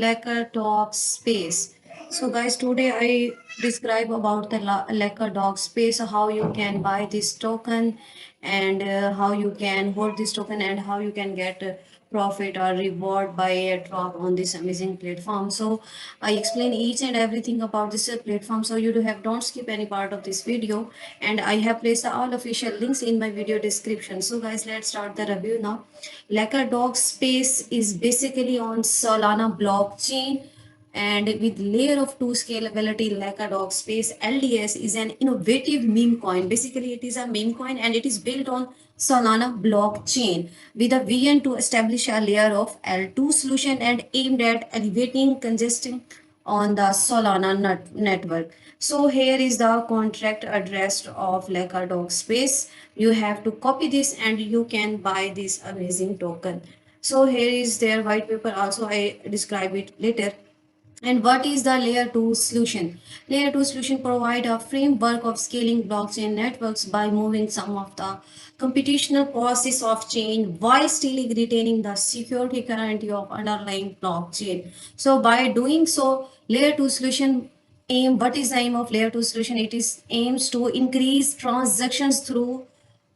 Dog Space. So guys, today I describe about the Dog Space, how you can buy this token and how you can hold this token and how you can get profit or reward by a drop on this amazing platform. So I explain each and everything about this platform, so you do have don't skip any part of this video, and I have placed all official links in my video description. So guys, let's start the review now. Dog Space is basically on Solana blockchain, and with layer of 2 scalability. Dog Space LDS is an innovative meme coin. Basically it is a meme coin and it is built on Solana blockchain with a vision to establish a layer of L2 solution and aimed at elevating congestion on the Solana network. So here is the contract address of Dog Space. You have to copy this and you can buy this amazing token. So here is their white paper. Also I describe it later. And what is the layer 2 solution? Layer 2 solution provide a framework of scaling blockchain networks by moving some of the computational process of chain while still retaining the security guarantee of underlying blockchain. So by doing so, layer 2 solution what is the aim of layer 2 solution? It is aims to increase transactions through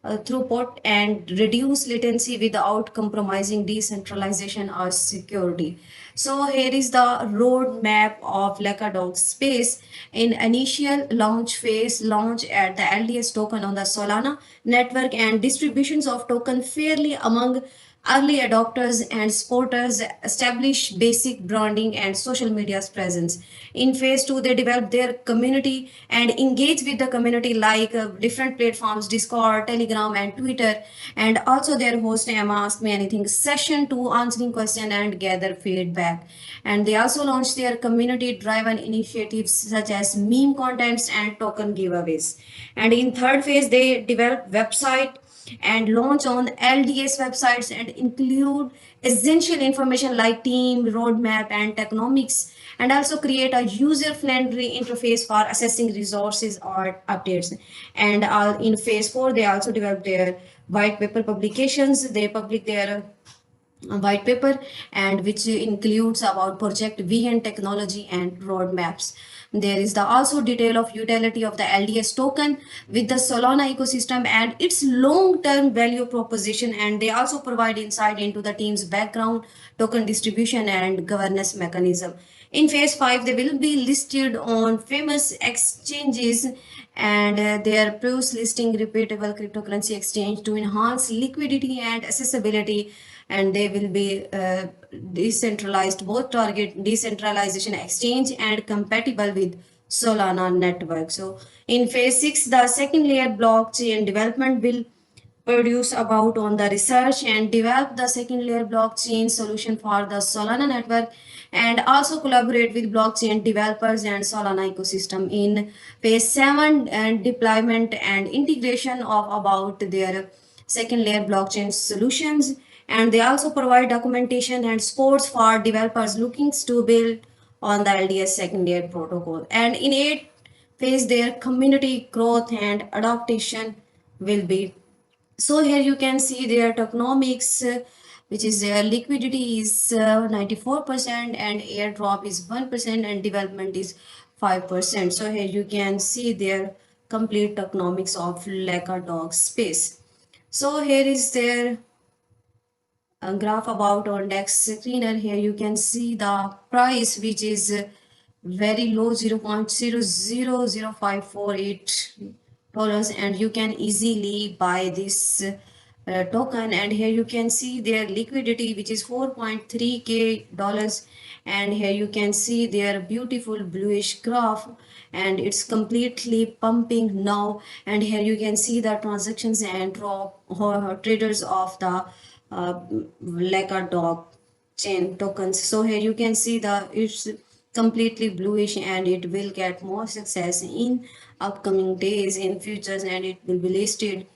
throughput and reduce latency without compromising decentralization or security. So here is the roadmap of Dog Space. In initial launch phase, launch at the LDS token on the Solana network and distributions of token fairly among early adopters and supporters, establish basic branding and social media's presence. In phase 2, they develop their community and engage with the community like different platforms, Discord, Telegram, and Twitter. And also their host Emma Ask Me Anything session to answering questions and gather feedback. And they also launched their community-driven initiatives such as meme contents and token giveaways. And in third phase, they develop website and launch on LDS websites and include essential information like team, roadmap, and technomics, and also create a user-friendly interface for assessing resources or updates. And in phase 4, they also develop their white paper publications. They publish their a white paper and which includes about project vision, technology, and roadmaps. There is the also detail of utility of the LDS token with the Solana ecosystem and its long-term value proposition, and they also provide insight into the team's background, token distribution, and governance mechanism. In phase 5, they will be listed on famous exchanges, and their post-listing repeatable cryptocurrency exchange to enhance liquidity and accessibility, and they will be decentralized, both target decentralization exchange and compatible with Solana network. So in phase 6, the second layer blockchain development will produce about on the research and develop the second layer blockchain solution for the Solana network, and also collaborate with blockchain developers and Solana ecosystem. In phase 7, and deployment and integration of about their second layer blockchain solutions, and they also provide documentation and supports for developers looking to build on the LDS second layer protocol. And in 8 phase, their community growth and adaptation will be. So here you can see their tokenomics, which is their liquidity is 94% and airdrop is 1% and development is 5%. So here you can see their complete tokenomics of Dog Space. So here is their graph about on DEX screener. Here you can see the price, which is very low, 0.000548 dollars, and you can easily buy this token. And here you can see their liquidity, which is 4.3k dollars, and here you can see their beautiful bluish graph, and it's completely pumping now. And here you can see the transactions and drop traders of the Dog chain tokens. So here you can see the it's completely bluish, and it will get more success in upcoming days in futures, and it will be listed.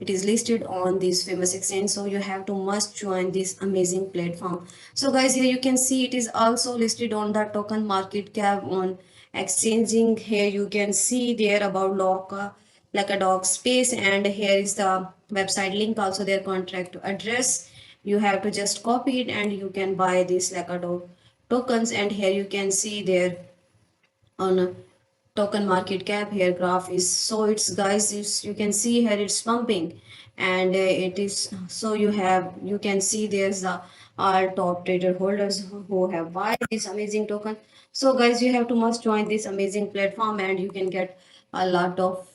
It is listed on this famous exchange, so you have to must join this amazing platform. So guys, here you can see it is also listed on the token market cap on exchanging. Here you can see there about Dog Space, and here is the website link, also their contract address. You have to just copy it and you can buy this Dog tokens, and here you can see their on a token market cap. Here graph is, so it's guys, it's, you can see here it's pumping, and it is, so you can see there's the our top trader holders who have bought this amazing token. So guys, you have to must join this amazing platform, and you can get a lot of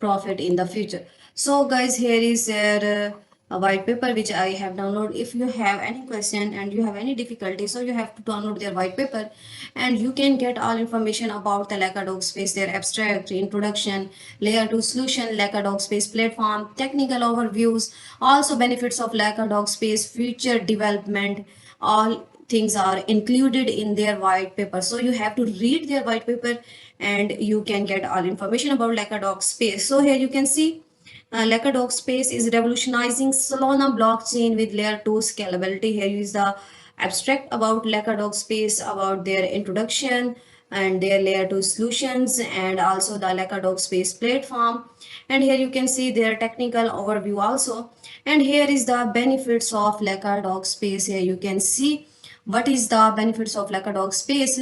profit in the future. So guys, here is their a white paper which I have downloaded. If you have any question and you have any difficulty, so you have to download their white paper, and you can get all information about the Lakadog space, their abstract, introduction, layer 2 solution, Lakadog space platform, technical overviews, also benefits of Lakadog space, future development, all things are included in their white paper. So you have to read their white paper, and you can get all information about Lakadog space. So here you can see Lakadog Space is revolutionizing Solana blockchain with layer 2 scalability. Here is the abstract about Lakadog Space, about their introduction and their layer 2 solutions, and also the Lakadog Space platform. And here you can see their technical overview also. And here is the benefits of Lakadog Space. Here you can see what is the benefits of Lakadog Space.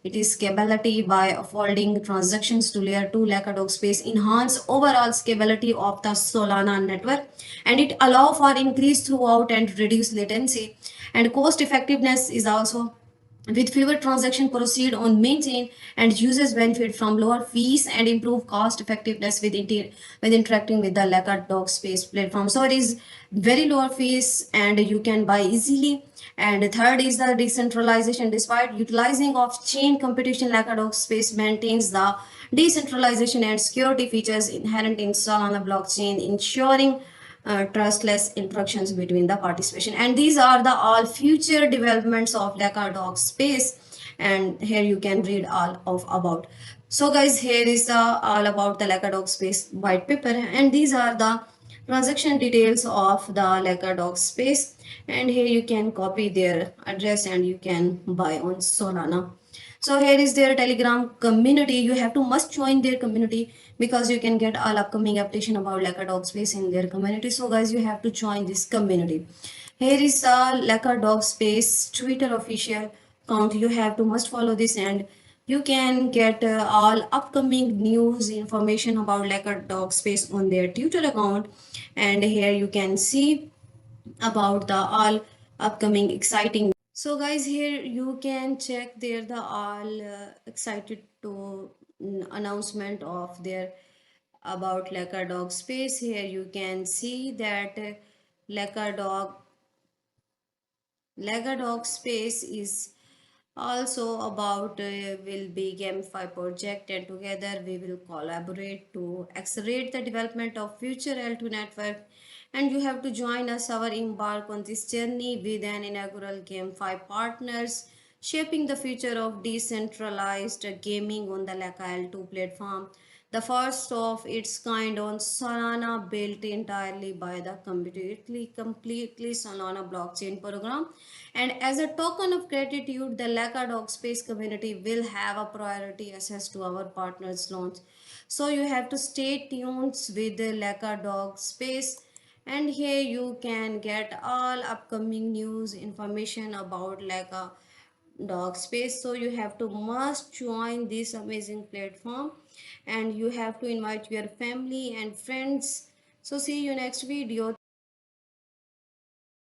It is scalability by folding transactions to layer 2 Lakadog space, enhance overall scalability of the Solana network, and it allow for increased throughput and reduce latency. And cost effectiveness is also, with fewer transactions proceed on maintain, and users benefit from lower fees and improve cost effectiveness with interacting with the Lakadog space platform. So it is very lower fees and you can buy easily. And third is the decentralization. Despite utilizing of chain competition, Lakadog space maintains the decentralization and security features inherent in Solana blockchain, ensuring trustless interactions between the participation. And these are the all future developments of Lakadog space, and here you can read all of about. So guys, here is the all about the Lakadog space white paper, and these are the transaction details of the Lakadog space, and here you can copy their address and you can buy on Solana. So here is their Telegram community. You have to must join their community because you can get all upcoming application about Lakadog space in their community. So guys, you have to join this community. Here is Lakadog space Twitter official account. You have to must follow this, and you can get all upcoming news information about Lakadog space on their Twitter account. And here you can see about the all upcoming exciting. So guys, here you can check there the all excited to announcement of their about Lakadog space. Here you can see that Lakadog Lagadog space is also about will be gamify project, and together we will collaborate to accelerate the development of future L2 network. And you have to join us our embark on this journey with an inaugural GameFi partners shaping the future of decentralized gaming on the Laka L2 platform, the first of its kind on Solana, built entirely by the completely Solana blockchain program. And as a token of gratitude, the Lakadog Space community will have a priority access to our partners' launch. So you have to stay tuned with the Lakadog Space. And here you can get all upcoming news information about Laka dog space. So you have to must join this amazing platform, and you have to invite your family and friends. So see you next video.